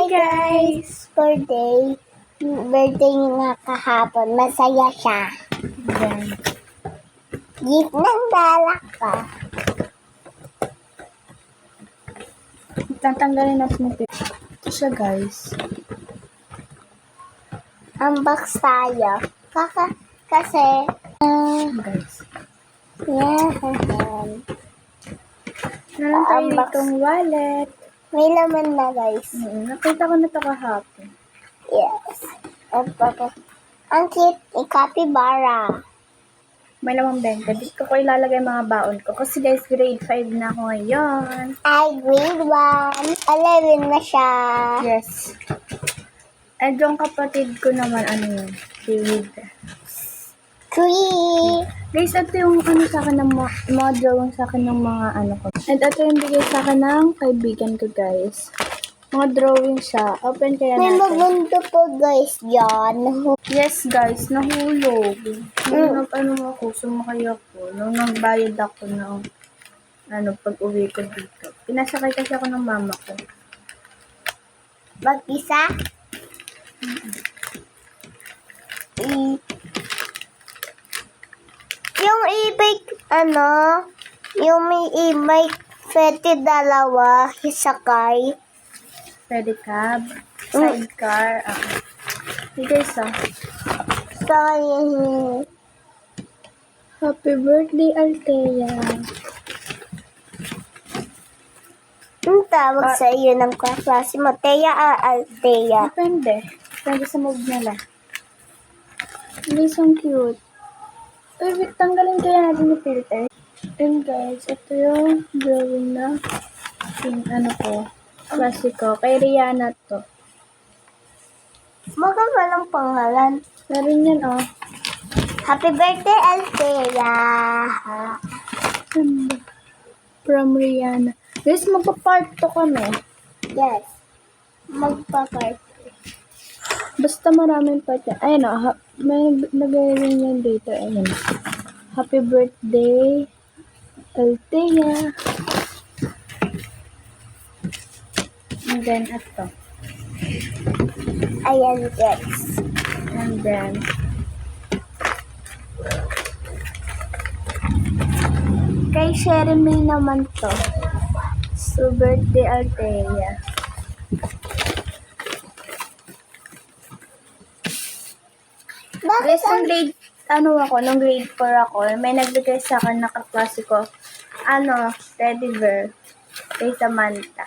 guys! Birthday nga kahapon. Masaya siya. Yan. Gift ng balak ka. Tatanggalin natin yung picture. Ito siya, guys. Unbox tayo. Kasi, Guys. yan. Meron tayo Unbox. ditong wallet. May laman na, guys. Nakita ko na ito kahapon. Yes. Ang cute, capybara. May lamang 20. Dito ko ilalagay mga baon ko. Kasi guys, grade 5 na ako ngayon. Ay, grade 1. 11 na siya. Yes. And yung kapatid ko naman, yun? Grade. 3. Guys, ito yung sa akin ng mga drawing sa akin ng mga ko. And ito yung bigay sa akin ng kaibigan ko, guys. Mga drawing siya. Open kaya May natin. maganda po, guys, yan. Yes, guys. Nahulog. Ako, sumakay ako. Nung nagbayad ako ng pag-uwi ko dito. Pinasakay kasi ako ng mama ko. Mag-isa? Yung e-bike, yung may e-bike, pwede dalawa, isakay. Pedicab, sidecar. Hey guys, Sorry. Happy birthday, Althea. Ang tawag sa iyo ng kaklase mo, Thea Althea. Depende. Depende sa mood nila. Hindi so cute. Uy, wait, tanggalin kaya natin yung filter. And guys, ito yung drawing na yung ko. Klasiko. Kay Rihanna to. Baka walang pangalan. Meron yan, Happy birthday, Althea. From Rihanna. Guys, magpa-part 2 kami. Yes. Magpa-part. Basta maraming part yan. Ayun may nagawin yan dito. Ayun. Happy birthday, Althea. And then, ito. Ayan, guys. And then, Kay Sherry May naman to. so birthday, Althea. Bakit Guys, nung grade, nung grade 4 ako, may nagbigay sa akin na kaklase ko, teddy bear, kay Samantha.